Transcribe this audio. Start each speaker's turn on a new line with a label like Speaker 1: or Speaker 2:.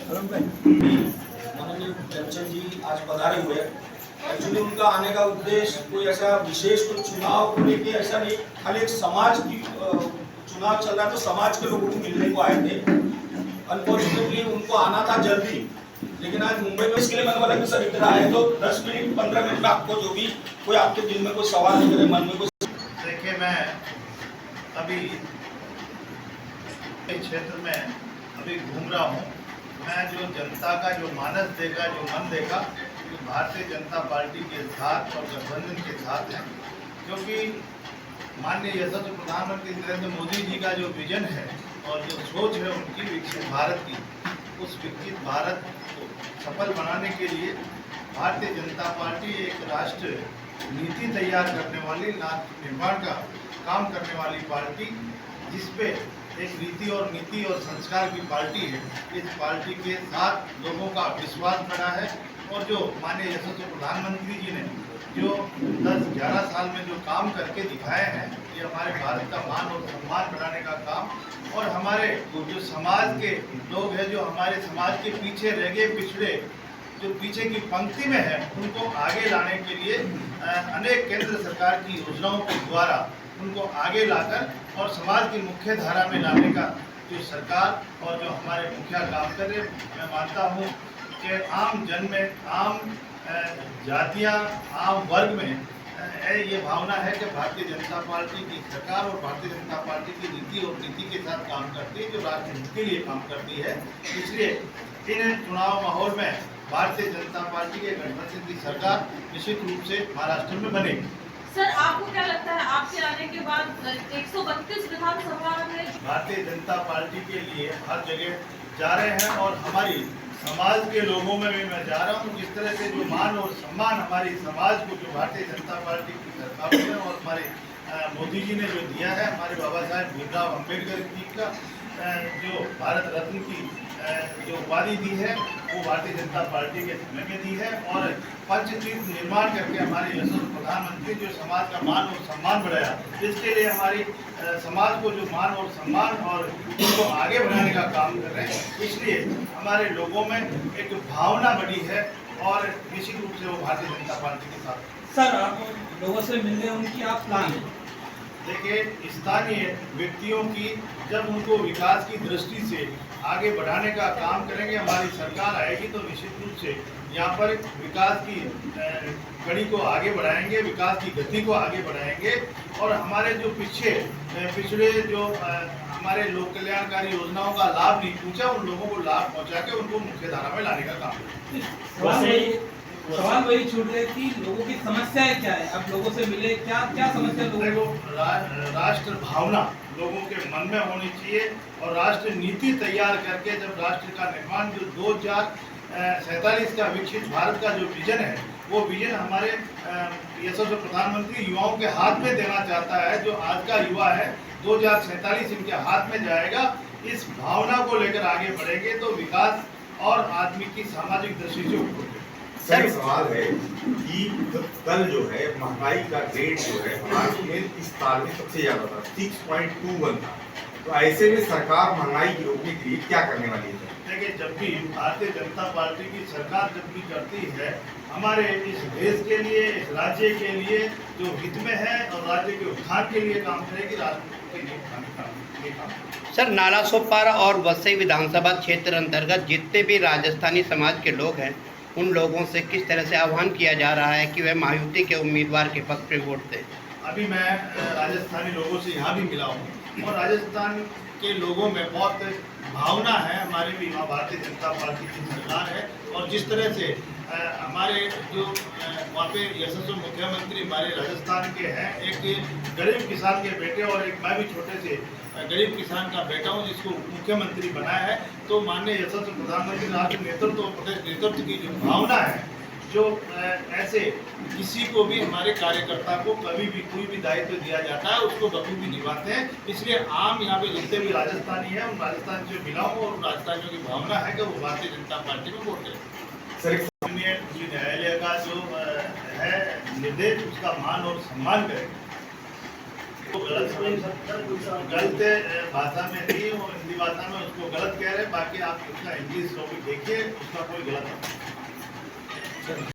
Speaker 1: माननीय प्रेमचंद जी आज पधारे हुए हैं। एक्चुअली उनका आने का उद्देश्य कोई ऐसा विशेष कोई चुनाव को लेके ऐसा नहीं, खाली एक समाज की चुनाव चल रहा है तो समाज के लोगों को मिलने को आए थे। अनफॉर्चुनेटली उनको आना था जल्दी, लेकिन आज मुंबई में इसके लिए मैंने बोला कि सर इधर आए तो 10 मिनट 15 मिनट में आपको जो भी कोई आपके दिल में कोई सवाल मेरे मन में कोई।
Speaker 2: देखिए, मैं अभी क्षेत्र में अभी घूम रहा हूँ। मैं जो जनता का जो मानस देखा, जो मन देखा, जो भारतीय जनता पार्टी के साथ और गठबंधन के साथ है, क्योंकि माननीय यशस्वी प्रधानमंत्री नरेंद्र मोदी जी का जो विजन है और जो सोच है उनकी विकसित भारत की, उस विकसित भारत को सफल बनाने के लिए भारतीय जनता पार्टी एक राष्ट्र नीति तैयार करने वाली, राष्ट्र निर्माण का काम करने वाली पार्टी, जिसपे एक रीति और नीति और संस्कार की पार्टी है। इस पार्टी के साथ लोगों का विश्वास बढ़ा है और जो माननीय यशस्वी प्रधानमंत्री जी ने जो 10-11 साल में जो काम करके दिखाए हैं, ये हमारे भारत का मान और सम्मान बढ़ाने का काम, और हमारे जो समाज के लोग हैं, जो हमारे समाज के पीछे रह गए, पिछड़े, जो पीछे की पंक्ति में है, उनको आगे लाने के लिए अनेक केंद्र सरकार की योजनाओं के द्वारा उनको आगे लाकर और समाज की मुख्य धारा में लाने का जो सरकार और जो हमारे मुखिया काम कर रहे, मैं मानता हूँ कि आम जन में, आम जातियाँ, आम वर्ग में ये भावना है कि भारतीय जनता पार्टी की सरकार और भारतीय जनता पार्टी की नीति और नीति के साथ काम करती है, जो राष्ट्र हित के लिए काम करती है। इसलिए इन चुनाव माहौल में भारतीय जनता पार्टी के गठबंधन की सरकार निश्चित रूप से महाराष्ट्र में बनेगी।
Speaker 3: सर, आपको क्या लगता है आपके आने के बाद 132 विधानसभा में
Speaker 2: भारतीय जनता पार्टी के लिए हर जगह जा रहे हैं और हमारी समाज के लोगों में भी मैं जा रहा हूं। जिस तरह से जो मान और सम्मान हमारी समाज को जो भारतीय जनता पार्टी की सरकार में और हमारे मोदी जी ने जो दिया है, हमारे बाबा साहेब भीमराव अम्बेडकर जी का जो भारत रत्न की जो उपाधि दी है, वो भारतीय जनता पार्टी के समय में दी है। और पंचतीर्थ निर्माण करके हमारे यशस्वी प्रधानमंत्री जो समाज का मान और सम्मान बढ़ाया, इसके लिए हमारी समाज को जो मान और सम्मान और उसको आगे बढ़ाने का काम कर रहे हैं। इसलिए हमारे लोगों में एक भावना बढ़ी है और निश्चित रूप से वो भारतीय जनता पार्टी के साथ।
Speaker 4: सर, आप लोगों से मिलने उनकी आप प्लान है?
Speaker 2: देखिए, स्थानीय व्यक्तियों की जब उनको विकास की दृष्टि से आगे बढ़ाने का काम करेंगे, हमारी सरकार आएगी तो निश्चित रूप से यहाँ पर विकास की कड़ी को आगे बढ़ाएंगे, विकास की गति को आगे बढ़ाएंगे और हमारे जो पिछड़े जो हमारे लोक कल्याणकारी योजनाओं का लाभ नहीं पहुँचा, उन लोगों को लाभ पहुँचा के उनको मुख्य धारा में लाने का काम करेंगे।
Speaker 4: सवाल वही छूट रहे कि लोगों की समस्याएं क्या है, अब लोगों से मिले, क्या क्या समस्या लोगों
Speaker 2: को? राष्ट्र भावना लोगों के मन में होनी चाहिए और राष्ट्र नीति तैयार करके जब राष्ट्र का निर्माण जो 2047 का विकसित भारत का जो विजन है, वो विजन हमारे यशस्वी प्रधानमंत्री युवाओं के हाथ में देना चाहता है। जो आज का युवा है, 2047 इनके हाथ में जाएगा। इस भावना को लेकर आगे बढ़ेंगे तो विकास और आदमी की सामाजिक दृष्टि से ऊपर।
Speaker 5: सर, सवाल है कि कल जो है महंगाई का रेट जो है भारत में इस साल में सबसे ज्यादा था, 6.21 था। तो ऐसे में सरकार महंगाई की रोकने के लिए क्या करने वाली है?
Speaker 2: देखिए, जब भी भारतीय जनता पार्टी की सरकार जब भी करती है, हमारे इस देश के लिए, इस राज्य के लिए जो हित में है और राज्य के उत्थान के लिए काम करेगी, राष्ट्र के लिए काम करेगी।
Speaker 6: सर, नालासोपारा और वसई विधानसभा क्षेत्र अंतर्गत जितने भी राजस्थानी समाज के लोग हैं, उन लोगों से किस तरह से आह्वान किया जा रहा है कि वह महायुति के उम्मीदवार के पक्ष में वोट दें?
Speaker 2: अभी मैं राजस्थानी लोगों से यहाँ भी मिला हूँ और राजस्थान के लोगों में बहुत भावना है। हमारे भी यहाँ भारतीय जनता पार्टी की सरकार है और जिस तरह से हमारे जो वहाँ पे यशस्वी मुख्यमंत्री हमारे राजस्थान के हैं, एक गरीब किसान के बेटे और एक मैं भी छोटे से गरीब किसान का बेटा हूँ जिसको मुख्यमंत्री बनाया है। तो माननीय यशस्वी प्रधानमंत्री राष्ट्र नेतृत्व और प्रदेश नेतृत्व की जो भावना है, जो ऐसे किसी को भी हमारे कार्यकर्ता को कभी भी कोई भी दायित्व दिया जाता है उसको बखूबी निभाते हैं। इसलिए आम यहाँ पे जितने भी राजस्थानी हैं, उन राजस्थानी से मिला हूँ और राजस्थानियों की भावना है कि वो भारतीय जनता पार्टी में वोट दें। न्यायालय का जो है निर्देश, उसका मान और सम्मान करें। गलत भाषा में नहीं, वो हिंदी सीधी भाषा में उसको गलत कह रहे हैं। बाकी आप उसका इंग्लिश टॉपिक देखिए, उसका कोई गलत नहीं।
Speaker 1: सर